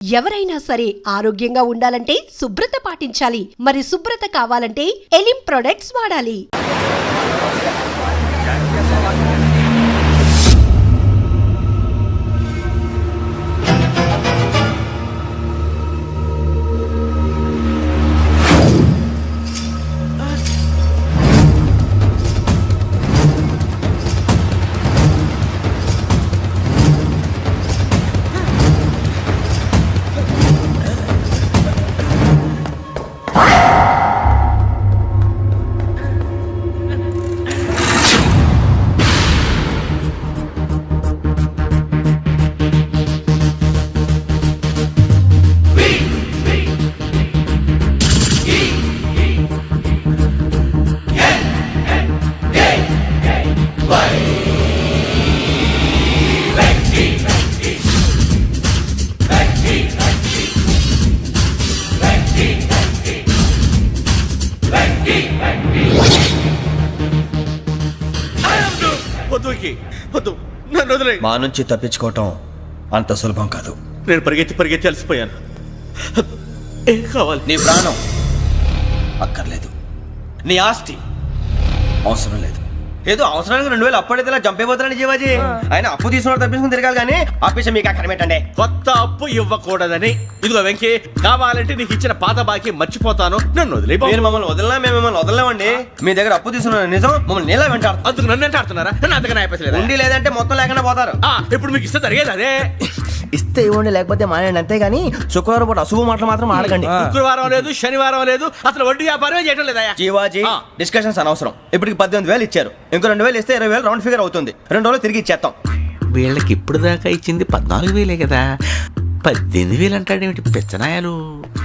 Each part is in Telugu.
ఎవరైనా సరే ఆరోగ్యంగా ఉండాలంటే శుభ్రత పాటించాలి. మరి శుభ్రత కావాలంటే ఎలిమ్ ప్రొడక్ట్స్ వాడాలి. మా నుంచి తప్పించుకోవటం అంత సులభం కాదు. నేను పరిగెత్తి అలసిపోయాను. ఏం కావాలి? నీ ప్రాణం అక్కర్లేదు, నీ ఆస్తి అవసరం లేదు. ఏదో అవసరానికి 2000 అప్పుడైతే చంపేపోతున్నాను జీవాజీ. ఆయన అప్పు తీసుకున్న తప్పించుకుని తిరగాలి కానీ ఆపేసి మీకు అక్కడ పెట్టండి. కొత్త అప్పు ఇవ్వకూడదని. ఇదిగో వెంకీ, కావాలంటే నీకు ఇచ్చిన పాత బాకీ మర్చిపోతాను, నన్ను వదిలే. మీరు మమ్మల్ని వదలనా? మేము మిమ్మల్ని వదలలేమండి. మీ దగ్గర అప్పు తీసుకున్న నిజం మమ్మల్ని నీలా వెంటాడు. అందుకు నన్ను ఎంత ఆడుతున్నారా? నన్ను అంతగా అయిపోలేదు. ఉండి లేదంటే మొత్తం లేకుండా పోతారు. ఇప్పుడు మీకు ఇస్తే జరిగేది అదే. ఇస్తే ఇవ్వండి, లేకపోతే మానేయండి. అంతేగాని శుక్రవారం పూట అశుభ మాటలు మాత్రం ఆడకండి. శుక్రవారం లేదు, శనివారం లేదు, అసలు వడ్డీ వ్యాపారమే చేయడం లేదా? జీవాజీ, డిస్కషన్స్ అనవసరం. ఇప్పటికి 18,000 ఇచ్చారు. ఇంకో 2,000 ఇస్తే 20,000 రౌండ్ ఫిగర్ అవుతుంది. 2 రోజులు తిరిగి ఇచ్చేస్తాం. వీళ్ళకి ఇప్పుడు దాకా ఇచ్చింది 14,000 కదా, 18,000 అంటాడేమిటి పెచ్చనాయాలు?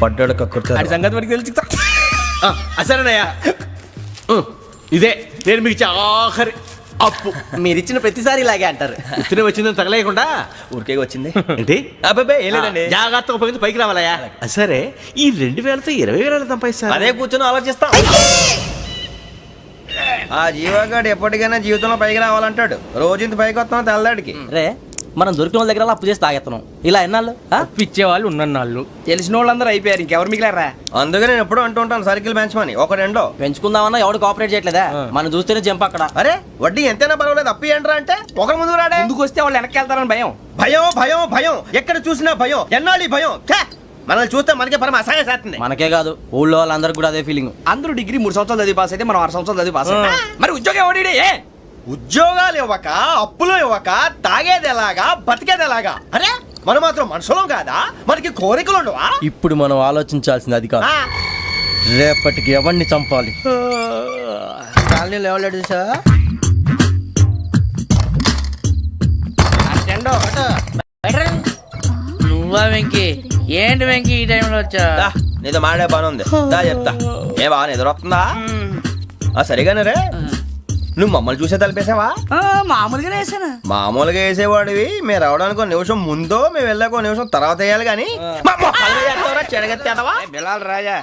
పడ్డాడు కక్కుర్తాడు. సంగతి వరకు తెలుసు. సరేనయ్యా, ఇదే నేను మీకు ఇచ్చే ఆఖరి అప్పు. మీరు ఇచ్చిన ప్రతిసారి ఇలాగే అంటారు. ఇతనే వచ్చిందని తగలేయకుండా ఊరికే వచ్చింది ఏంటి? అబ్బాయి ఏం లేదండి. జాగ్రత్తగా ఉపయోగించి పైకి రావాలయ్యా. సరే, ఈ 2,000తో 20,000 సంపాదిస్తారు. అదే కూర్చొని ఆలోచిస్తాం. ఆ జీవగాడు ఎప్పటికైనా జీవితంలో పైకి రావాలంటాడు. రోజు ఇంత పైకి వస్తాం తెల్లడికి. రే, మనం దొరికిన వాళ్ళ దగ్గర అప్పు చేసి తాగెత్తనం. ఇలా ఎన్నాళ్ళు ఇచ్చేవాళ్ళు ఉన్నన్నాళ్ళు తెలిసిన వాళ్ళందరూ అయిపోయారు, ఇంకెవరు మిగిలారా? అందుకే నేను ఎప్పుడు అంటూ ఉంటాను సర్కిల్ బెంచ్ మని. ఒక 2 పెంచుకుందామన్నా ఎవడు కోఆపరేట్ చేయట్లేదా? మనం చూస్తేనే జంప్ అక్కడ. అరే వడ్డీ ఎంతైనా పర్వాలేదు, అప్పు ఏంట్రా అంటే ఒకరి ముందు రాడే. ముందుకు వస్తే వాళ్ళు వెనక్కి వెళ్తారని భయం. భయం భయం భయం, ఎక్కడ చూసినా భయం. ఎన్నాళ్ళు భయం? మనల్ని చూస్తే మనకే పరమ అసహాయం చేస్తుంది. మనకే కాదు, ఊళ్ళో వాళ్ళందరికీ కూడా అదే ఫీలింగ్. అందరూ డిగ్రీ 3 సంవత్సరాలు చదివి పాస్ అయితే మనం 6 సంవత్సరాలు చదివి పాస్ అయ్యాం. మరి ఉద్యోగం ఎవడి? ఉద్యోగాలు ఇవ్వక, అప్పులు ఇవ్వక, తాగేది ఎలాగా, బతికేది ఎలాగా? అరే మనం మాత్రం మనుషులం కాదా? మనకి కోరికలు ఉండవా? ఇప్పుడు మనం ఆలోచించాల్సింది అది కాదు, రేపటికి ఎవరిని చంపాలి. కాలనీలో ఎవరు సార్? నువ్వా వెంకీ? ఏంటి వెంకీ ఈ టైంలో వచ్చా? నీతో మాడే పని ఉంది, దా చెప్తా. ఏ బాగా నిద్రొస్తుందా? సరిగానే రే, నువ్వు మమ్మల్ని చూసే తలిపేసావా? మామూలుగానే వేసాను. మామూలుగా వేసేవాడివి. మేము రావడానికి 1 నిమిషం ముందో, మేము వెళ్ళాక 1 నిమిషం తర్వాత వేయాలి కానీ రాజా.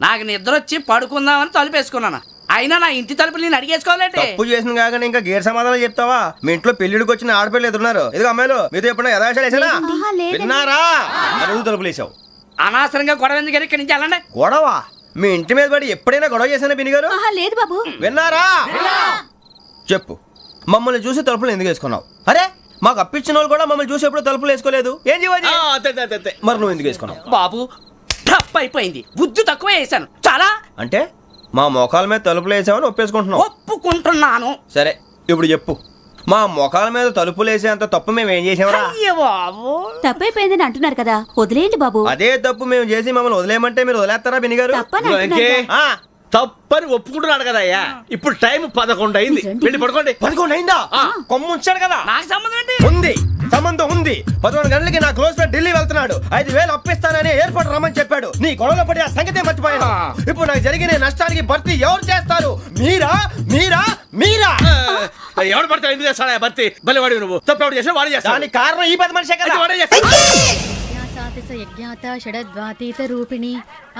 నాకు నిద్ర వచ్చి పడుకుందామని తలుపేసుకున్నాను. అయినా నా ఇంటి తలుపులు నేను అడిగేసుకోవాలంటే తప్పు చేసిన కాక ఇంకా గేర్ సమాధానం చెప్తావా? మీ ఇంట్లో పెళ్లిడికి వచ్చిన ఆడపిల్లలు ఎదురున్నారు. ఇదిగో అమ్మాయిలు, మీతో ఎప్పుడైనా యథాశాలు వేసానా? విన్నారా? అడుగు తలుపులు వేసావు. అనవసరంగా గొడవ ఎందుకు? ఇక్కడి నుంచి వెళ్ళండి. గొడవ? మీ ఇంటి మీద పడి ఎప్పుడైనా గొడవ చేశానా బిని గారు? లేదు బాబు. విన్నారా? చెప్పు, మమ్మల్ని చూసి తలుపులు ఎందుకు వేసుకున్నావు? అరే మాకు అప్పించిన వాళ్ళు కూడా మమ్మల్ని చూసి ఎప్పుడు తలుపులు వేసుకోలేదు. ఏం చేయాలి? మరి నువ్వు ఎందుకు వేసుకున్నావు? బాబు టప్ అయిపోయింది, బుద్ధి తక్కువ వేసాను చాలా. అంటే మా మోకాల మీద తలుపులు వేసామని ఒప్పేసుకుంటున్నావు? ఒప్పుకుంటున్నాను. సరే ఇప్పుడు చెప్పు, మా మొఖాల మీద తలుపులు వేసేంత తప్పు మేము ఏం చేసామరా? తప్పైపోయిందని అంటున్నారు కదా, వదిలేయండి బాబు. అదే తప్పు మేము చేసి మమ్మల్ని వదిలేయమంటే మీరు వదిలేస్తారా బిని గారు? తప్పని ఒప్పుకుంటున్నాడు కదా అయ్యా. ఇప్పుడు టైం 11 అయింది, వెళ్ళి పడుకోండి. 11 అయిందా? కొమ్ము ఉంచాడు కదా. నాకు సంబంధం ఏంటి? ఉంది, సంబంధం ఉంది. 11 గంటలకి నా క్లోజ్ ఫ్రెండ్ ఢిల్లీ వెళ్తున్నాడు. 5,000 అప్పిస్తానని ఎయిర్పోర్ట్ రమ్మని చెప్పాడు. నీ గొడవలో పడి ఆ సంగతే మర్చిపోయాను. ఇప్పుడు నాకు జరిగిన నష్టానికి భర్తీ ఎవరు చేస్తారు? మీరా మీరా మీరా? ఎవడు పడితే ఎందుకు చేస్తాడా భర్తీ? భలే వాడి నువ్వు. తప్పు ఎవడు చేసినా వాడు చేస్తాడు. దానికి కారణం ఈ 10 మనిషే కదా. వాడే చేస్తాడు. యజ్ఞాత షడద్వాతీత రూపిణి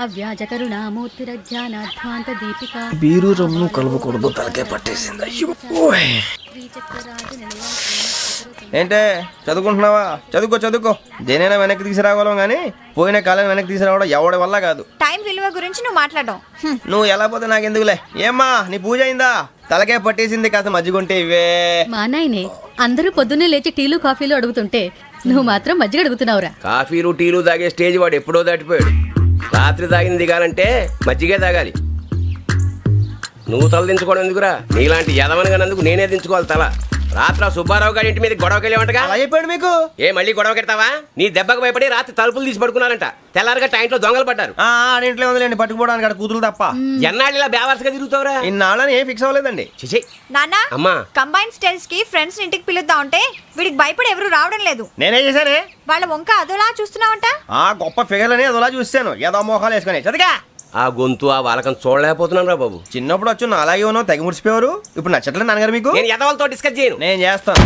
అవ్యాజ కరుణామూర్తిరజ్ఞానాధ్వాంత దీపిక. బీరు రమ్ము కలుపుకూడదు, తలకే పట్టేసింది. ఏంటే చదువుకుంటున్నావా? చదువుకో దేనైనా వెనక్కి తీసుకురావాలం కానీ పోయిన కాలం వెనక్కి తీసుకురావడం ఎవడి వల్ల కాదు. టైం విలువ గురించి నువ్వు మాట్లాడడం నువ్వు ఎలా పోతే నాకు ఎందుకులే. ఏమ్మా నీ పూజ అయిందా? తలకే పట్టేసింది, కాస్త మజ్జిగుంటే ఇవే. మా నాయనే అందరూ పొద్దున్నే లేచి టీలు కాఫీలు అడుగుతుంటే నువ్వు మాత్రం మజ్జిగ అడుగుతున్నావురా. కాఫీలు టీలు తాగే స్టేజ్ వాడు ఎప్పుడో దాటిపోయాడు. రాత్రి తాగింది దిగాలంటే మజ్జిగే తాగాలి. నువ్వు తల దించుకోవడం ఎందుకురా? నీలాంటి యదవనగానందుకు నేనే దించుకోవాలి తల. రాత్రి సుబ్బారావు గారి ఇంటి మీద గొడవకి వెళ్ళేవంటగా. అలా చెప్పాడు మీకు? ఏ మళ్ళీ గొడవ కెడతావా? నీ దెబ్బకు భయపడి రాత్రి తలుపులు తీసి పడుకున్నారంట. తెల్లారగా టైంట్లో దొంగలు పడ్డారు. ఆడింట్లో ఉందిలేండి, పట్టుకుపోవడానికి అక్కడ కూతురు తప్ప. ఎన్నాళ్ళు ఇలా బేవర్స్గా తిరుగుతావురా? ఇన్నాళ్ళని ఏం ఫిక్స్ అవ్వలేదండి. చిచి నాన్న అమ్మా. కంబైన్ స్టైల్స్ కి ఫ్రెండ్స్ ఇంటికి పిలుద్దాం అంటే వీడికి భయపడి ఎవరు రావడం లేదు. నేనే చేశానే. వాళ్ళ వంక అదోలా చూస్తున్నావంట. ఆ గొప్ప ఫిగర్లని అదోలా చూస్తాను, ఏదో మోహాలు వేసుకొని. చదిగా ఆ గొంతు ఆ వాలకం చూడలేకపోతున్నాను రా బాబు. చిన్నప్పుడు వచ్చి నా అలాగే ఉన్నావు, తెగ ముడిచిపోయారు. ఇప్పుడు నచ్చట్లేదు నాన్నగారు మీకు? నేను యదవలతో డిస్కస్ చేయను. నేను చేస్తాను.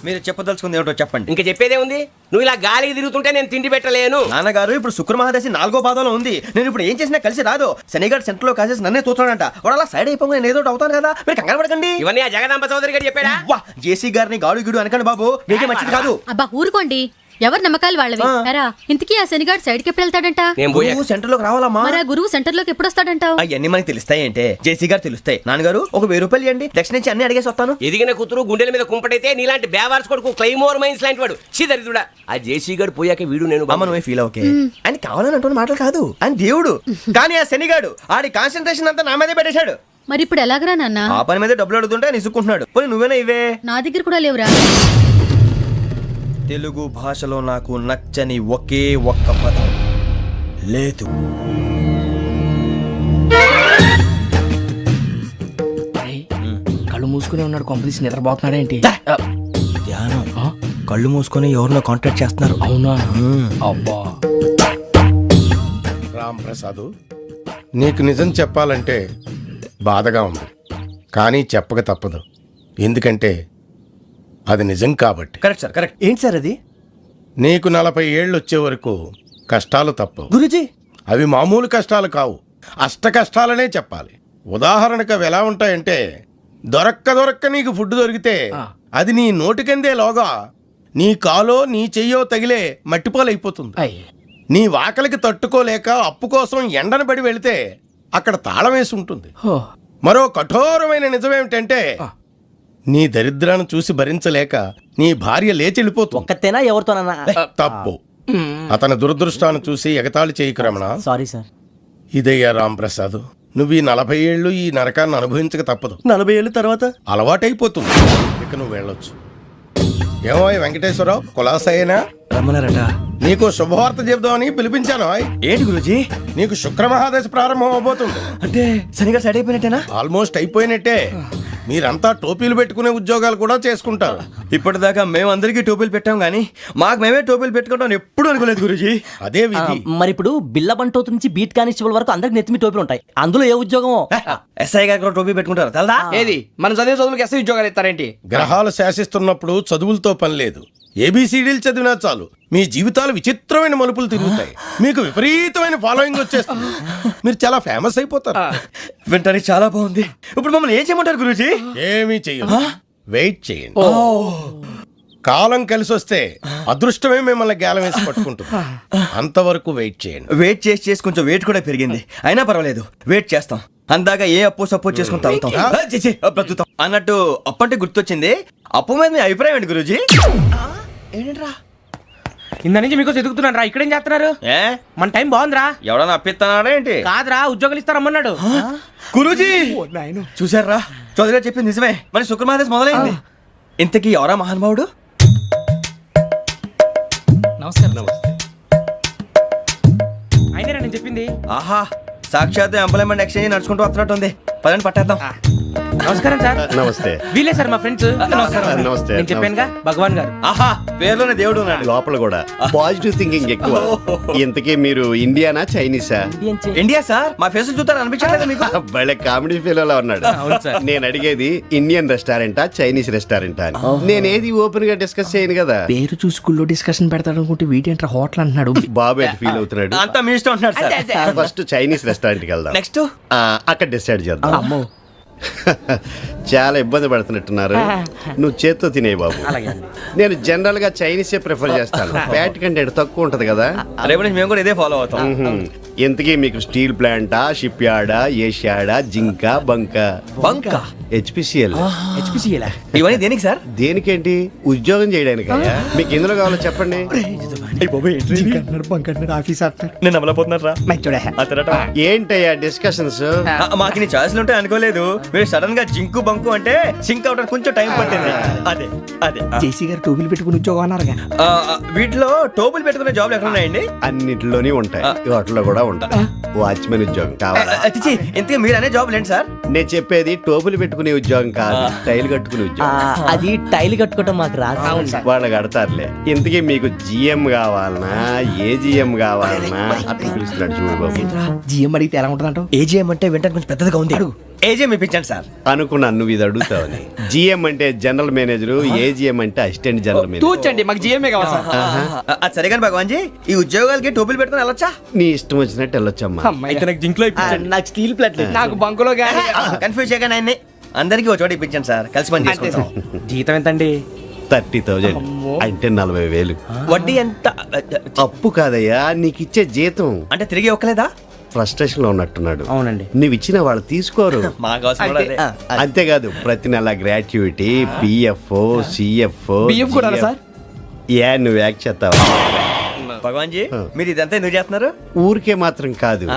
మీరు చెప్పదలుచుకుంది ఏమిటో చెప్పండి. ఇంకా చెప్పేదే ఉంది. నువ్వు ఇలా గాలికి తిరుగుతుంటే నేను తిండి పెట్టలేను. నాన్నగారు ఇప్పుడు శుక్ర మహాదశి 4వ పాదంలో ఉంది. నేను ఇప్పుడు ఏం చేసినా కలిసి రాదు. శనిగారు సెంటర్ లో కాసేసి నన్నే చూస్తున్నాడంట. వాడు అలా సైడ్ అయిపోయి నేను ఏదో అవుతాను కదా, మీరు కంగారు పడకండి. ఇవన్నీ ఆ జగదాంబ చౌదరి గారు చెప్పాడా? వా జేసీ గారిని గాడు గిడు అనకండి బాబు, మీకే మంచిది కాదు. అబ్బా ఊరుకోండి, ఎవరి నమ్మకాలు వాళ్ళవి. ఎరా ఇంతకీ ఆ శనిగాడు సైడ్కి ఎప్పుడు వెళ్తాడంట? నేను పోయా. నువ్వు సెంటర్ లోకి రావాలమ్మా. మరి ఆ గురువు సెంటర్ లోకి ఎప్పుడు వస్తాడంటావు? అవన్నీ మనకి తెలుస్తాయి అంటే జేసీ గారు తెలుస్తాయి. నాన్నగారు ఒక 1000 రూపాయలు ఇవ్వండి, దక్షిణ నుంచి అన్ని అడిగేసి వస్తాను. ఎదిగిన కూతురు గుండెల మీద కుంపటైతే నీలాంటి బేవార్స్ కొడుకు క్లైమోర్ మైన్స్ లాంటి వాడు దరిద్రుడా. ఆ జేసీ గారు పోయాక వీడు నేను అమ్మ నువ్వే ఫీల్ ఓకే. ఆయన కావాలని అంటున్న మాటలు కాదు, ఆయన దేవుడు. కానీ ఆ శనిగాడు ఆడి కాన్సన్ట్రేషన్ అంతా నా మీదే పెట్టేశాడు. మరి ఇప్పుడు ఎలాగరా నాన్న? ఆ పని మీద డబ్బులు అడుగుతుంటే ఆయన ఇసుక్కుంటున్నాడు. పోనీ నువ్వేనా ఇవే? నా దగ్గర కూడా లేవురా. తెలుగు భాషలో నాకు నచ్చని ఒకే ఒక్క పదం లేదు. కళ్ళు మూసుకునే ఉన్నాడు, కొంపదీసి నిద్రపోతున్నాడేంటి? ధ్యానం. కళ్ళు మూసుకొని ఎవరినో కాంటాక్ట్ చేస్తున్నారు. అవునా? అబ్బా రామ్ ప్రసాద్, నీకు నిజం చెప్పాలంటే బాధగా ఉంది, కానీ చెప్పక తప్పదు. ఎందుకంటే అది నిజం కాబట్టి. Correct sir, correct. ఏంటి సార్ అది? నీకు 40 ఏళ్ళు వచ్చే వరకు కష్టాలు తప్పవు గురూజీ. అవి మామూలు కష్టాలు కావు, అష్ట కష్టాలనే చెప్పాలి. ఉదాహరణకు అవి ఎలా ఉంటాయంటే, దొరక్క నీకు ఫుడ్ దొరికితే అది నీ నోటికందే లోగా నీ కాలో నీ చెయ్యో తగిలే మట్టిపాలైపోతుంది. నీ వాకలికి తట్టుకోలేక అప్పు కోసం ఎండను పడి వెళితే అక్కడ తాళం వేసి ఉంటుంది. మరో కఠోరమైన నిజమేమిటంటే, నీ దరిద్రాన్ని చూసి భరించలేక నీ భార్య లేచి వెళ్ళిపోతుంది. ఒక్కతేనా ఎవరితోనన్నా? తప్పు. అతని దురదృష్టాన్ని చూసి ఎగతాళి చేయకు రమణ. Sorry sir. ఇదయ్యా రాంప్రసాద్, నువ్వు ఈ 40 ఏళ్ళు ఈ నరకాన్ని అనుభవించక తప్పదు. 40 ఏళ్ళ తర్వాత అలవాటైపోతుంది. ఇక నువ్వు వెళ్ళొచ్చు. ఏమో వెంకటేశ్వరరావు, కులాసైనా రమ్మన్నారట. నీకు శుభవార్త చెబుదామని పిలిపించాను. ఏంటి గురూజీ? నీకు శుక్ర మహాదశ ప్రారంభం అవబోతుంది. అంటే శనిగా సైడ్ అయిపోయినట్టేనా? ఆల్మోస్ట్ అయిపోయినట్టే. మీరంతా టోపీలు పెట్టుకునే ఉద్యోగాలు కూడా చేసుకుంటారు. ఇప్పటిదాకా మేమందరికీ టోపీలు పెట్టాం కానీ మాకు మేమే టోపీలు పెట్టుకుంటాం ఎప్పుడు అనుకోలేదు గురూజీ. అదే విధి. మరి ఇప్పుడు బిల్ల బంటోతు నుంచి బీట్ కానిస్టేబుల్ వరకు అందరికి నెత్తిమి టోపీలు ఉంటాయి. అందులో ఏ ఉద్యోగమో? ఎస్ఐ గారు కూడా టోపీ పెట్టుకుంటారు తెలదా? ఏది మన చదివే చదువులకు ఎస్ఐ ఉద్యోగాలు ఇస్తారేంటి? గ్రహాలు శాసిస్తున్నప్పుడు చదువులతో పని లేదు. ఏబిసిడీలు చదివినా చాలు మీ జీవితాలు విచిత్రమైన మలుపులు తిరుగుతాయి. మీకు విపరీతమైన ఫాలోయింగ్ వచ్చేస్తుంది. మీరు చాలా ఫేమస్ అయిపోతారు. వింటానికి చాలా బాగుంది. ఇప్పుడు మమ్మల్ని ఏం చేయమంటారు గురూజీ? ఏమీ చెయ్యదు, వెయిట్ చేయండి. కాలం కలిసి వస్తే అదృష్టమే మిమ్మల్ని గేలం వేసి పట్టుకుంటుంది. అంతవరకు వెయిట్ చేయండి. వెయిట్ చేసి కొంచెం వెయిట్ కూడా పెరిగింది. అయినా పర్వాలేదు, వెయిట్ చేస్తాం. అందాక ఏ అప్పు సపోర్ట్ చేసుకుని తాగుతాం, బ్రతుకుతాం అన్నట్టు. అప్పు అంటే గుర్తొచ్చింది, అప్పు మీద మీ అభిప్రాయం ఏంటి గురూజీ? ఏంటరా ఇంత నుంచి మీకు ఎదుగుతున్నాను రా. ఇక్కడేం చేస్తున్నారు? ఏ మన టైం బాగుందిరా. ఎవడన్నా అప్పిస్తున్నాడా ఏంటి? కాదురా, ఉద్యోగాలు ఇస్తారమ్మన్నాడు. గురూజీ చూసారా, చౌదరి గారు చెప్పింది నిజమే. మరి శుక్రమహాదశ మొదలైంది. ఇంతకీ ఎవరా మహానుభావుడు? నమస్కారం. అయినా నేను చెప్పింది. ఆహా, సాక్షాత్ ఎంప్లాయ్మెంట్ ఎక్స్చేంజ్ నడుచుకుంటూ వస్తున్నట్టు ఉంది. పదండి పట్టేద్దాం. నమస్కారం సార్. నమస్తే. వీలే సార్ మా ఫ్రెండ్స్. నమస్తే. నేను చెప్పానుగా భగవాన్ గారు. ఆహా, పేర్లోనే దేవుడు ఉన్నాడు. లోపల కూడా పాజిటివ్ థింకింగ్ ఎక్కువ. ఇంతకీ మీరు ఇండియానా చైనీసా? India sir. మా ఫేస్ చూస్తారు అనిపించలేదు మీకు? భలే కామెడీ ఫీల్ ఉన్నాడు. నేను అడిగేది ఇండియన్ రెస్టారెంటా చైనీస్ రెస్టారెంటా అని. నేనేది ఓపెన్ గా డిస్కస్ చేయను కదా. పేరు చూసుకుల్లో డిస్కషన్ పెడతాడు అనుకుంటే వీటేంట్రా హోటల్ అంటున్నాడు. బాబు ఎట్ ఫీల్ అవుతున్నాడు. అంతా మీ ఇష్టం ఉంటున్నాడు సార్. ఫస్ట్ చైనీస్ రెస్టారెంట్ కి వెళ్దాం. నెక్స్ట్ అక్కడ డిసైడ్ చేద్దాం. చాలా ఇబ్బంది పడుతున్నట్టున్నారు నువ్వు చేత్తో తినే బాబు. నేను జనరల్ గా చైనీసే ప్రిఫర్ చేస్తాను. ఫ్యాట్ కంటెంట్ తక్కువ ఉంటది కదా. రేపు నుంచి మేము కూడా ఇదే ఫాలో అవుతాం. ఇంతకీ మీకు స్టీల్ ప్లాంటా, షిప్ యార్డా, ఏషియాడా, జింక, బంక? బంక హెచ్పిసిఎల్. ఇవన్నీ దేనికి సార్? దేనికేంటి? ఉద్యోగం చేయడానికి. మీకు ఎందులో కావాలో చెప్పండి. నేను అమలపోతున్నారా? ఏంటయ్యా డిస్కషన్స్? మాకు నీ ఛాయిస్లు ఉంటాయి అనుకోలేదు. మీరు సడన్ గా జింకు బంకు అంటే సింక్ అవడానికి కొంచెం టైం పట్టింది. అదే అదే జేసీ గారు టోపీలు పెట్టుకుని ఉద్యోగం అన్నారుగా. వీటిలో టోపులు పెట్టుకునే జాబ్లు ఎక్కడ ఉన్నాయండి? అన్నిటిలోనే ఉంటాయి, వాటిలో కూడా ఉంటాయి. వాచ్మెన్ ఉద్యోగం కావాలా? అతిచి ఇంతకీ మీరు అనే జాబ్ ఏంటి సార్? నేను చెప్పేది టోపులు పెట్టుకునే ఉద్యోగం కాదు, టైల్ కట్టుకునే ఉద్యోగం. అది టైల్ కట్టుకోవటం మాకు రాదు. వాళ్ళు కడతారులే. ఇంతకీ మీకు జిఎం కావాలనా, ఏజిఎం కావాలనా? అట్లా పిలుస్తున్నాడు చూడు బాబు. జిఎం అడిగితే ఎలా ఉంటుందంట? ఏజీఎం అంటే వింటానికి కొంచెం పెద్దదిగా ఉంది. ఏజీఎం ఇప్పించండి సార్. అనుకున్నాను నువ్వు ఇది అడుగుతావని. జిఎం అంటే జనరల్ మేనేజర్, ఏజిఎం అంటే అసిస్టెంట్ జనరల్ మేనేజర్. తూచండి, మాకు జిఎంఏ కావాలి సార్. అది సరే కానీ భగవాన్ జీ, ఈ ఉద్యోగాలకి టోపులు పెట్టుకుని వెళ్ళొచ్చా? నీ ఇష్టం వచ్చినట్టు వెళ్ళొచ్చమ్మా. నాకు స్టీల్ ప్లేట్ నాకు బంకులో గానీ కన్ఫ్యూజ్ చేయగానే ఆయన్ని అందరికీ ఒక చోట ఇప్పించండి సార్, కలిసి పని చేసుకుంటాం. జీతం ఎంతండి? 30,000 అంటే 40,000. వడ్డీ ఎంత? అప్పు కాదయ్యా, నీకు ఇచ్చే జీతం. అంటే తిరిగి ఒక్కలేదా? ఫ్రస్ట్రేషన్ లో ఉన్నట్టున్నాడు. అవునండి. నువ్వు ఇచ్చిన వాళ్ళు తీసుకోరు. మాకు అవసరం కూడా అదే. అంతేకాదు ప్రతి నెల గ్రాట్యుటీ, పిఎఫ్, సిఎఫ్. బియ్యం కూడా సార్? ఏ నువ్వు యాక్ట్ చేస్తావా? భగవాన్ జీ, మీరు ఇదంతా ఎందుకు చేస్తున్నారు? ఊరికే మాత్రం కాదు,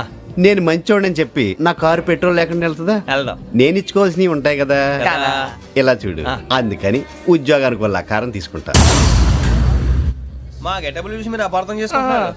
నేను మంచోడని చెప్పి నా కారు పెట్రోల్ లేకుండా వెళ్తుందా? వెళ్దాం. నేను ఇచ్చుకోవాల్సినవి ఉంటాయి కదా. ఇలా చూడు, అందుకని ఉద్యోగానికి వాళ్ళ ఆకారం తీసుకుంటా. మా గెటబుల్ చూసి మీరు అపార్థం చేసుకుంటున్నారు.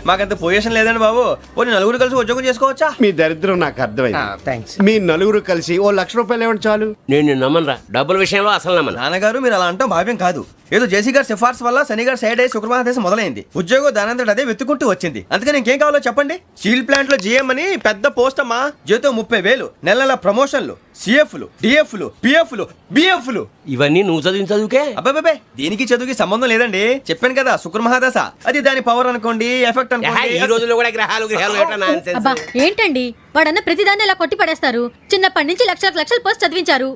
మాకంత పొజిషన్ లేదండి బాబు. ఓ నలుగురు కలిసి ఉద్యోగం చేసుకోవచ్చా? మీ దరిద్రం నాకు అర్థమైంది. థ్యాంక్స్. మీ నలుగురు కలిసి ఓ ₹1,00,000 ఇవ్వండి చాలు. నేను నమ్మనరా, డబ్బుల విషయంలో అసలు నమ్మను. నాన్నగారు మీరు అలా అంటాం భావ్యం కాదు. ఏదో జేసీ గారి సిఫార్సు వల్ల శని గారు సైడ్ అయ్యి శుక్రవారం దేశం మొదలైంది. ఉద్యోగం దానంతటి అదే వెతుకుంటూ వచ్చింది. అందుకని ఇంకేం కావాలో చెప్పండి. స్టీల్ ప్లాంట్ లో జిఎం అని పెద్ద పోస్ట్ అమ్మా. జీతం 30,000, నెల నెల ప్రమోషన్లు, సిఎఫ్లు, డిఎఫ్లు, పిఎఫ్లు, బిఎఫ్లు. ఇవన్నీ నువ్వు చదివిన చదువుకే? అబ్బాబే, దీనికి చదువుకి సంబంధం లేదండి. చెప్పాను కదా, శుక్ర మహాదశ. అది దాని పవర్ అనుకోండి, ఎఫెక్ట్ అనుకోండి. ఈ రోజుల్లో కూడా గ్రహాలు ఏటా nonsense? అబ్బా ఏంటండి వాడన్న ప్రతిదాన్ని ఇలా కొట్టి పడేస్తారు. చిన్నప్పటి నుంచి లక్షల పోస్ట్ చదివించారు.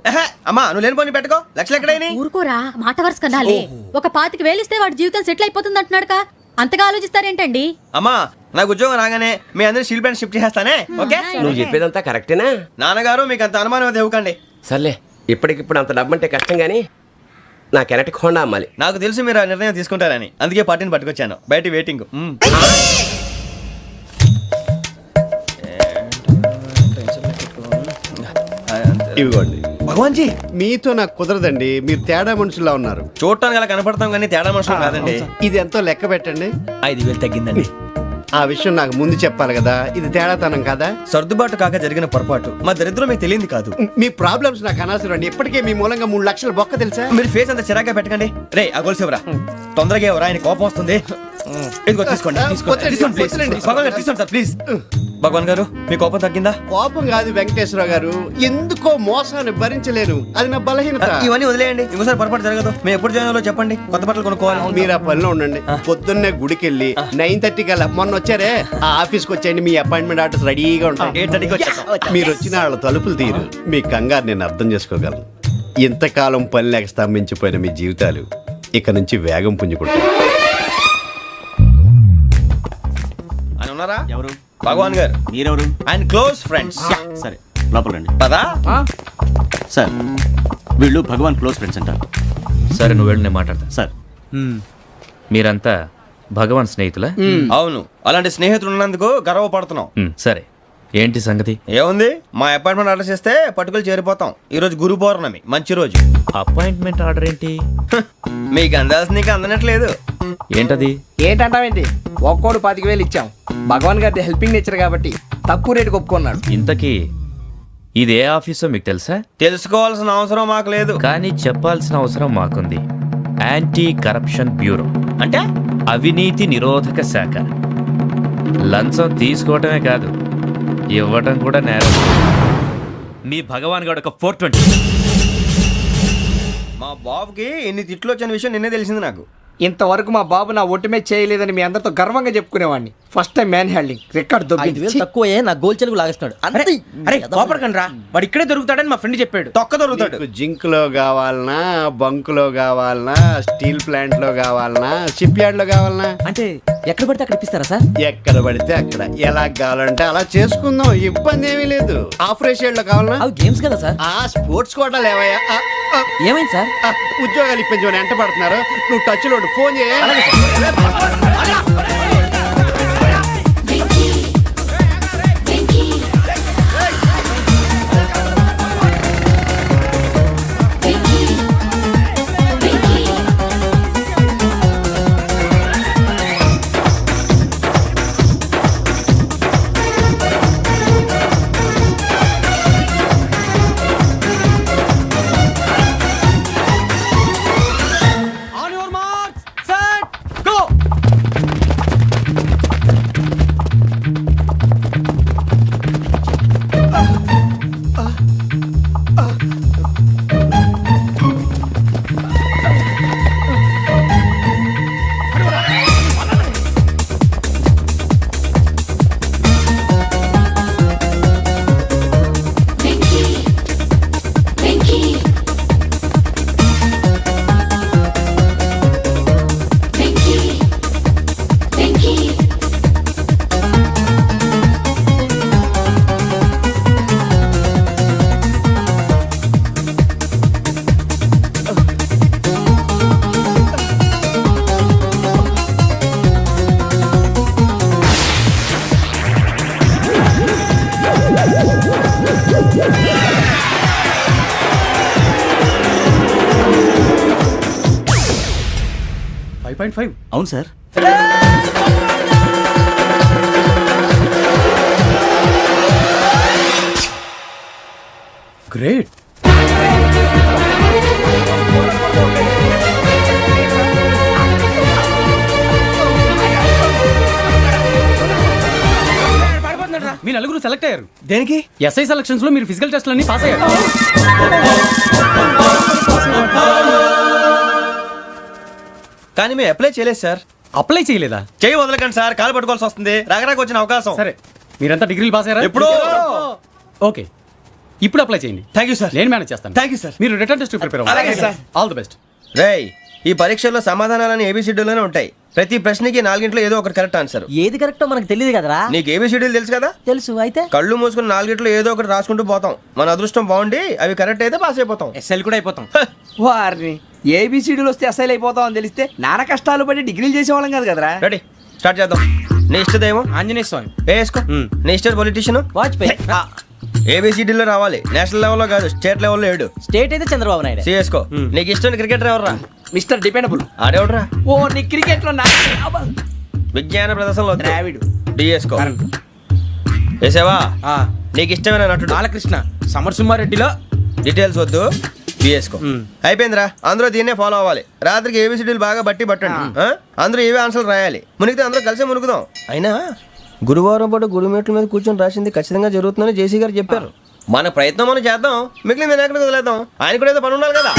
అమ్మా నువ్వు లేని పోనీ పెట్టుకో. లక్షలు ఎక్కడైనా ఊరుకోరా, మాట వరుస కదాలే. ఒక 25,000 ఇస్తే వాడి జీవితం సెటిల్ అయిపోతుంది అంటున్నాడుగా. అంతగా ఆలోచిస్తారేంటండి? అమ్మా నాకు ఉద్యోగం రాగానే మీ అందరూ స్టీల్ ప్లాంట్ షిఫ్ట్ చేస్తానే. ఓకే? నువ్వు చెప్పేదంతా కరెక్టేనా? నాన్నగారు మీకు అంత అనుమానం అయితే ఇవ్వకండి. సర్లే, ఇప్పటికిప్పుడు అంత డబ్బు అంటే కష్టం కానీ నా కెనటిక్ హోండా అమ్మాలి. నాకు తెలుసు మీరు ఆ నిర్ణయం తీసుకుంటారని, అందుకే పార్టీని పట్టుకొచ్చాను. బయట వెయిటింగ్. ఇవ్వండి. భగవాన్ జీ, మీతో నాకు కుదరదండి, మీరు తేడా మనుషుల్లా ఉన్నారు. చూడటానికి అలా కనపడతాం కానీ తేడా మనుషులు కాదండి. ఇది ఎంతో లెక్క పెట్టండి. 5,000 తగ్గిందండి. ఆ విషయం నాకు ముందు చెప్పాలి కదా. ఇది తేడాతనం కాదా? సర్దుబాటు కాక జరిగిన పొరపాటు. మా దరిద్రం మీకు తెలియదు కాదు. మీ ప్రాబ్లమ్స్ నాకు అనవసరం అండి. ఇప్పటికే మీ మూలంగా 3 లక్షల బొక్క తెలుసా? మీరు ఫేస్ అంత చిరాగ్గా పెట్టకండి. రే ఆ గొలుసేవరా, తొందరగా ఎవరా, ఆయన కోపం వస్తుంది. ఇదిగో తీసుకోండి. భగవాన్ గారు తీసుకోండి సార్ ప్లీజ్. భగవాన్ గారు మీ కోపం తగ్గిందా? కోపం కాదు వెంకటేశ్వరరావు గారు, ఎందుకో మోసాన్ని భరించలేను. అది నా బలహీనత. ఇవన్నీ వదిలేయండి, ఇంకోసారి పొరపాటు జరగదు. మేము ఎప్పుడు జాయిన్ అవ్వాలో చెప్పండి, కొత్త బట్టలు కొనుక్కోవాలి. మీరు ఆ పనిలో ఉండండి. పొద్దున్నే గుడికి వెళ్ళి 9:30 కల్లా, మొన్న వచ్చారే ఆ ఆఫీస్కి వచ్చేయండి. మీ అపాయింట్మెంట్ ఆర్డర్స్ రెడీగా ఉంటాయి. 8:30కి వచ్చేస్తాం. మీరు వచ్చిన వాళ్ళ తలుపులు తీరు. మీ కంగారు నేను అర్థం చేసుకోగలను. ఇంతకాలం పని లేక స్తంభించిపోయిన మీ జీవితాలు ఇక నుంచి వేగం పుంజుకుంటాయి. ఆయన ఉన్నారా? ఎవరు? భగవాన్ గారు. మీరెవరు? ఆయన క్లోజ్ ఫ్రెండ్స్. సరే లోపల రండి. పదా సార్, వీళ్ళు భగవాన్ క్లోజ్ ఫ్రెండ్స్ అంటారు. సరే నువ్వు వెళ్ళి నేను మాట్లాడతా. సార్, మీరంతా భగవాన్ స్నేహితులా? అవును, అలాంటి స్నేహితులు ఉన్నందుకు గర్వపడుతున్నాం. సరే ఏంటి సంగతి? ఏముంది, మా అపాయింట్మెంట్ ఆర్డర్ చేస్తే పట్టుకులు చేరిపోతాం. ఈ రోజు గురు పౌర్ణమి, మంచి రోజు. అపాయింట్మెంట్ ఆర్డర్ ఏంటి? మీకు అందాల్సి నీకు అందనట్లేదు. ఏంటది? ఏంటంటావేంటి? ఒక్కోడు 25,000 ఇచ్చాం. భగవాన్ గారి హెల్పింగ్ నేచర్ కాబట్టి తక్కువ రేటుకి ఒప్పుకున్నాడు. ఇంతకీ ఇది ఏ ఆఫీసో మీకు తెలుసా? తెలుసుకోవాల్సిన అవసరం మాకు లేదు, కానీ చెప్పాల్సిన అవసరం మాకుంది. యాంటీ కరప్షన్ బ్యూరో అంటే అవినీతి నిరోధక శాఖ. లంచం తీసుకోవటమే కాదు, ఇవ్వటం కూడా నేరం. మీ భగవాన్ గారు ఒక 420. మా బాబుకి ఎన్ని తిట్లు వచ్చిన విషయం నిన్నే తెలిసింది నాకు. ఇంతవరకు మా బాబు నా ఒట్టుమే చేయలేదని మీ అందరితో గర్వంగా చెప్పుకునేవాడిని. First time man handing record 5,000 తక్కువ నా గోల్ చెలుగు లాగేస్తున్నాడు అరే అరే కోపడకండి రా, వాడు ఇక్కడే దొరుకుతాడని మా ఫ్రెండ్ చెప్పాడు. తొక్క దొరుకుతాడు. జింక్ లో కావాలనా, బంక్ లో కావాలనా, స్టీల్ ప్లాంట్ లో కావాలనా, షిప్ యార్డ్ లో కావాలనా? అంటే ఎక్కడ పడితే అక్కడ ఇప్పిస్తారా సార్? ఎక్కడ పడితే అక్కడ, ఎలా కావాలంటే అలా చేసుకుందాం, ఇబ్బంది ఏమీ లేదు. ఆపరేషన్ లో కావాలనా? అవి గేమ్స్ కదా సార్. ఆ స్పోర్ట్స్ కోటాలు ఏవయ్యా? ఏమైంది సార్? ఉద్యోగాలు ఇప్పించమని ఎంట పడుతున్నారు. నువ్వు టచ్ లో ఫోన్ చేయ. అవును సార్. గ్రేట్. మీ నలుగురు సెలెక్ట్ అయ్యారు. దేనికి? ఎస్ఐ సెలక్షన్స్ లో మీరు ఫిజికల్ టెస్ట్ అన్ని పాస్ అయ్యారు. కానీ మేము అప్లై చేయలేదు సార్. అప్లై చేయలేదా? చేయి వదలకండి సార్, కాలు పట్టుకోవాల్సి వస్తుంది. రాగరాకు వచ్చిన అవకాశం. సరే, మీరంతా డిగ్రీలు పాస్ అయ్యారా? ఎప్పుడో. ఓకే, ఇప్పుడు అప్లై చేయండి. Thank you sir. నేను మేనేజ్ చేస్తాను. Thank you sir. మీరు రిటర్న్ టెస్ట్ ప్రిపేర్ అవ్వండి. అలాగే సార్. All the best. రేయ్, ఈ పరీక్షల్లో సమాధానాలని ఏబిసిడ్యూల్లోనే ఉంటాయి. ప్రతి ప్రశ్నకి 4 ఏదో ఒకటి కరెక్ట్ ఆన్సర్. ఏది కరెక్టో మనకు తెలియదు కదరా. నీకు ఏబిసిడ్యూల్ తెలుసు కదా? తెలుసు. అయితే కళ్ళు మూసుకుని 4 ఏదో ఒకటి రాసుకుంటూ పోతాం. మన అదృష్టం బాగుండి అవి కరెక్ట్ అయితే పాస్ అయిపోతాం. ఎస్ఎల్ కూడా అయిపోతాం. వారిని ఏబిసిడీలు వస్తే ఎస్ఐలు అయిపోతాం అని తెలిస్తే నాన్న కష్టాలు పడి డిగ్రీలు చేసేవాళ్ళం కాదు కదరా. రెడీ, స్టార్ట్ చేద్దాం. నీ ఇష్టదేమో ఆంజనేయ స్వామి. వేసుకో. నీ ఇష్ట పొలిటీషియన్ వాజ్పేయి. ఏబిసిడీలో రావాలి. నేషనల్ లెవెల్లో కాదు, స్టేట్ లెవెల్లో 7. స్టేట్ అయితే చంద్రబాబు నాయుడు. సిఎస్కో. నీకు ఇష్టం క్రికెటర్ ఎవర్రా? Mister dependable. ఆడేవడరా? ఓ నీ క్రికెట్ లో విజ్ఞాన ప్రదర్శనలో ద్రావిడు. డిఎస్కో. వేసావా? నీకు ఇష్టమైన నటుడు? బాలకృష్ణ. సమర్సుమారెడ్డిలో డీటెయిల్స్ వద్దు, బిఎస్కో. అయిపోయిందిరా, అందరూ దీన్నే ఫాలో అవ్వాలి. రాత్రికి ఏబిసిడీలు బాగా బట్టి పట్టండి. అందరూ ఏవే ఆన్సర్లు రాయాలి. మునిగితే అందరూ కలిసి మునుగుదాం. అయినా గురువారం పాటు గురుమేట్ల మీద కూర్చొని రాసింది ఖచ్చితంగా జరుగుతుందని జేసీ గారు చెప్పారు. మన ప్రయత్నం మనం చేద్దాం, మిగిలింది నేను ఎక్కడికి వదిలేద్దాం. ఆయన కూడా ఏదో పని ఉండాలి కదా.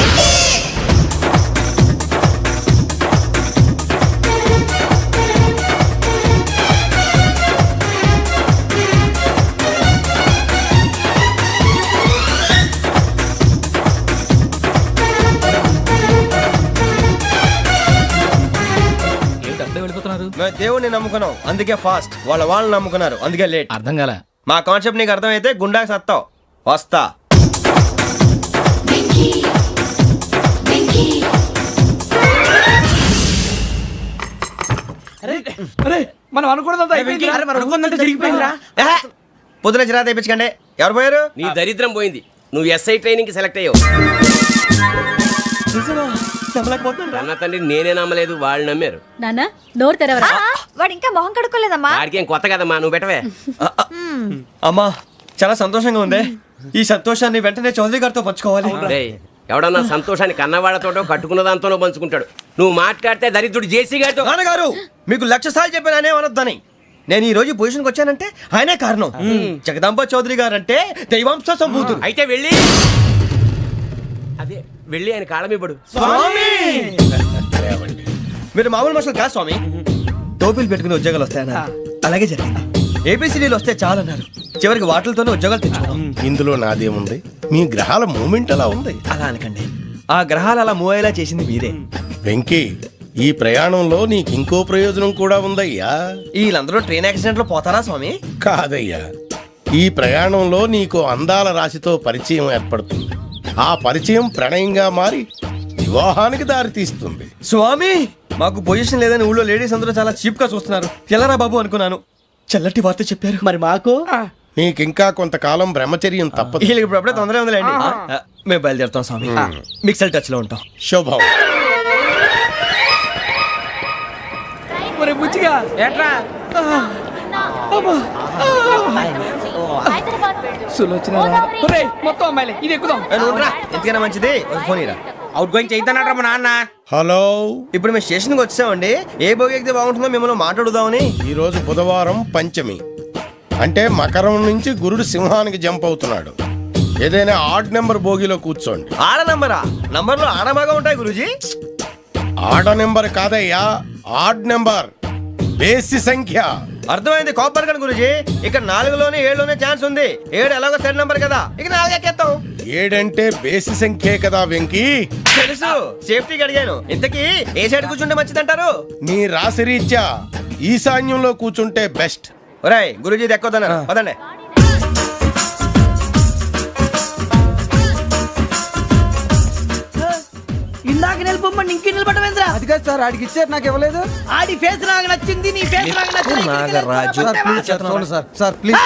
మేము దేవుడిని నమ్ముకున్నాం, అందుకే ఫాస్ట్. వాళ్ళని నమ్ముకున్నారు, అందుకే లేట్. అర్థం కాలే. మా కాన్సెప్ట్ నీకు అర్థమైతే గుండాకి సత్తావు. వస్తా. మనం అనుకున్నదంతా జరిగిపోయిందిరా. పొద్దున చిరా తెప్పించకండి. ఎవరు పోయారు? నీ దరిద్రం పోయింది. నువ్వు ఎస్ఐ ట్రైనింగ్ కి సెలెక్ట్ అయ్యావు. అన్న తండ్రి నేనే నమ్మలేదు, వాళ్ళు నమ్మారు. నాన్న నోరు తెరవరా. వాడు ఇంకా మొహం కడుక్కోలేదమ్మా. వాడికి ఏం కొత్త కదమ్మా, నువ్వు పెట్టవే. అమ్మా చాలా సంతోషంగా ఉంది. ఈ సంతోషాన్ని వెంటనే చౌదరి గారితో పంచుకోవాలి. రేయ్, ఎవడన్నా సంతోషాన్ని కన్నవాళ్లతోటో కట్టుకున్న దాంతోనో పంచుకుంటాడు. నువ్వు మాట్లాడితే దరిద్రుడు జేసీ గారితో. నాన్నగారు మీకు 1,00,000 సార్లు చెప్పాను అనే అనొద్దని. నేను ఈ రోజు పొజిషన్కి వచ్చానంటే ఆయనే కారణం. జగదాంబ చౌదరి గారు అంటే దైవాంశ సంభూతుడు. అయితే వెళ్ళి అదే వెళ్ళి ఆయన కాళ్ళమివ్వడు. స్వామి మీరు మామూలు మనుషులు కాదు స్వామి. టోపీలు పెట్టుకుని ఉద్యోగాలు వస్తాయన్నా అలాగే జరిగింది. ఏబిసిడీలు వస్తే చాలన్నారు, చివరికి వాటిలతోనే ఉద్యోగాలు తెచ్చుకున్నాం. ఇందులో నాదేముంది? మీ గ్రహాల మూమెంట్ అలా ఉంది. అలా అనకండి, ఆ గ్రహాలు అలా మూవ్ అయ్యేలా చేసింది మీరే. వెంకీ, ఈ ప్రయాణంలో నీకు ఇంకో ప్రయోజనం కూడా ఉందయ్యా. వీళ్ళందరూ ట్రైన్ యాక్సిడెంట్ లో పోతారా స్వామి? కాదయ్యా, ఈ ప్రయాణంలో నీకు అందాల రాశితో పరిచయం ఏర్పడుతుంది. ఆ పరిచయం ప్రణయంగా మారి వివాహానికి దారితీస్తుంది. స్వామి, మాకు పొజిషన్ లేదని ఊళ్ళో లేడీస్ అందరూ చాలా చీప్ గా చూస్తున్నారు. ఎలారా బాబు అనుకున్నాను, చల్లటి వార్త చెప్పారు. మరి మాకు నీకింకా కొంతకాలం బ్రహ్మచర్యం తప్పదు. వీళ్ళకి ఇప్పుడు అప్పుడే తొందరగా ఉందిలేండి. మేము బయలుదేరుతాం స్వామి, మిక్సెల్ టచ్ లో ఉంటాం. శుభం. ఒరే బుచ్చిగా ఏట్రా సులోచన ఒరే మొత్తం అమ్మాయిలే, ఇది ఎక్కుదాం. ఎందుకైనా మంచిది, ఒక ఫోన్ ఇరా. అవుట్ గోయింగ్ చేద్దానట్రా మా నాన్న. హలో, ఇప్పుడు మేము స్టేషన్కి వచ్చామండి. ఏ బోగి ఎక్కితే బాగుంటుందో మిమ్మల్ని మాట్లాడుదామని. ఈరోజు బుధవారం పంచమి, అంటే మకరం నుంచి గురుడు సింహానికి జంప్ అవుతున్నాడు. ఏదైనా ఆడ్ నెంబర్ బోగిలో కూర్చోండి. ఆడ నంబరా? నంబర్లో ఆడ బాగా ఉంటాయి గురూజీ. ఆడ నెంబర్ కాదయ్యా, ఆడ్ నెంబర్, బేసి సంఖ్య. అర్థమైంది, కాపర్ కన్ గురూజీ. ఇక్కడ 4లోనే 7లోనే ఛాన్స్ ఉంది. 7 ఎలాగో సెడ్ నంబర్ కదా, ఇక 4 ఎక్కేస్తాం. 7 అంటే బేసి సంఖ్యే కదా వెంకీ. తెలుసు, సేఫ్టీకి అడిగాను. ఇంతకీ ఏ సైడ్ కూర్చుంటే మంచిదంటారు? నీ రాశి రీత్యా ఈశాన్యంలో కూర్చుంటే బెస్ట్. ఒరేయ్ గురూజీ దెక్కొద్దన్నారు, పదండి. ఇందాక నిలబొమ్మని ఇంకే నిలబడమేంద్రా? అది కాదు సార్, ఆడికి ఇచ్చారు, నాకు ఇవ్వలేదు. ఆడి ఫేస్ నాకు నచ్చింది, నీ ఫేస్ నాకు నచ్చింది. నాగరాజు. Sir please.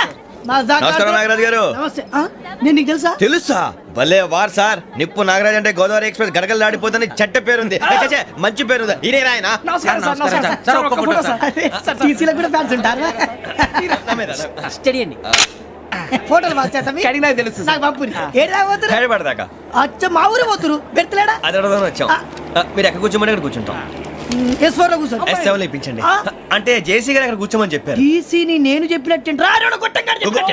నమస్కారం నాగరాజు గారు. నమస్తే. నేను నీకు తెలుసా? తెలుసా? భలే వార్ సార్. నిప్పు నాగరాజ్ అంటే గోదావరి ఎక్స్ప్రెస్ గడగలు దాడిపోతుంది చెట్ట పేరుంది. ఛే, మంచి పేరుంది. ఇదే ఆయన. నమస్కారం సార్, నమస్కారం సార్. ఒక్క ఫోటో సార్. సార్ టీసీలో కూడా ఫ్యాన్స్ ఉంటారు. స్టడీ అండి. ఫోటోలు మార్చేస్తాం. కడిగినా తెలుసు. నాకు పంపుని. ఏడా పోతురు? హైదరాబాద్ అచ్చ మా ఊరు పోతురు. పెడతలేడా? అది అడగదామని వచ్చాం. మీరు ఎక్కడ కూర్చోమని అక్కడ కూర్చుంటాం. S4 లో కూర్చో. S7 లో ఇప్పించండి. అంటే జేసీ గారు అక్కడ కూర్చోమని చెప్పారు. టీసీని నేను చెప్పినట్టు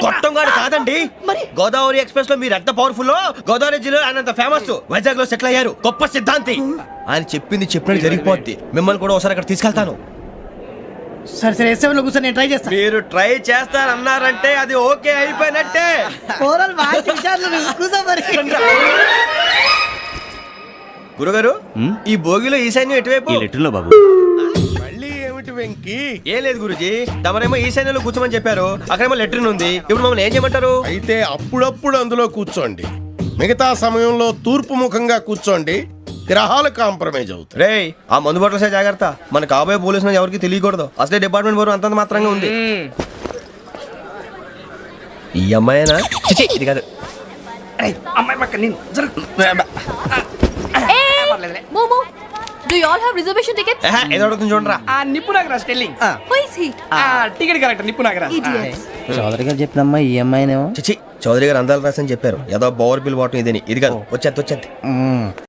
గొట్టం గారు కాదండి, మరి గోదావరి ఎక్స్ప్రెస్ లో మీరు ఎంత పవర్ఫుల్, గోదావరి జిల్లా ఆయన ఫేమస్. వైజాగ్ లో సెటిల్ అయ్యారు, గొప్ప సిద్ధాంతి. ఆయన చెప్పింది చెప్పినట్టు జరిగిపోద్ది. మిమ్మల్ని కూడా ఒకసారి అక్కడ తీసుకెళ్తాను. సరే సరే, S7 లో కూర్చొని నేను ట్రై చేస్తాను. మీరు ట్రై చేస్తారన్నారంటే అది ఓకే అయిపోయినట్టే. ఓవరాల్ బాగా చూశారు. కూర్చో మరి. గురుగారు, ఈ భోగిలో ఈశాన్యం ఎటువైపు? లెటర్లో బాబు. మళ్ళీ ఏమిటి వెంకీ? ఏం లేదు గురుజీ, తమరేమో ఈశాన్యంలో కూర్చోమని చెప్పారు, అక్కడేమో లెట్రిన్ ఉంది. ఇప్పుడు మమ్మల్ని ఏం చేయమంటారు? అయితే అప్పుడప్పుడు అందులో కూర్చోండి, మిగతా సమయంలో తూర్పు ముఖంగా కూర్చోండి. గ్రహాలు కాంప్రమైజ్ అవుతాయి. రేయ్, ఆ మందు బాటలసే జాగ్రత్త. మన కాబోయే పోలీసులు ఎవరికి తెలియకూడదు. అసలే డిపార్ట్మెంట్ బోరు అంతంత మాత్రంగా ఉంది. ఈ అమ్మాయినా? చిచి, ఇది కాదు. అమ్మాయి పక్క నేను momo, do you all have reservation tickets? ఏదో అడుగుతుంది చూడరా. ఆ నిప్పు Nagaraj telling. Who is he? Ticket correct, నిప్పు నాగరాజ్. Idiots. చౌదరి గారు చెప్పినమ్మా ఈ అమ్మాయినేమో. చిచి, చౌదరి గారు అందాలు రాసని చెప్పారు. ఏదో బోర్ బిల్ వాటం ఇదని. ఇది కాదు, వచ్చేది.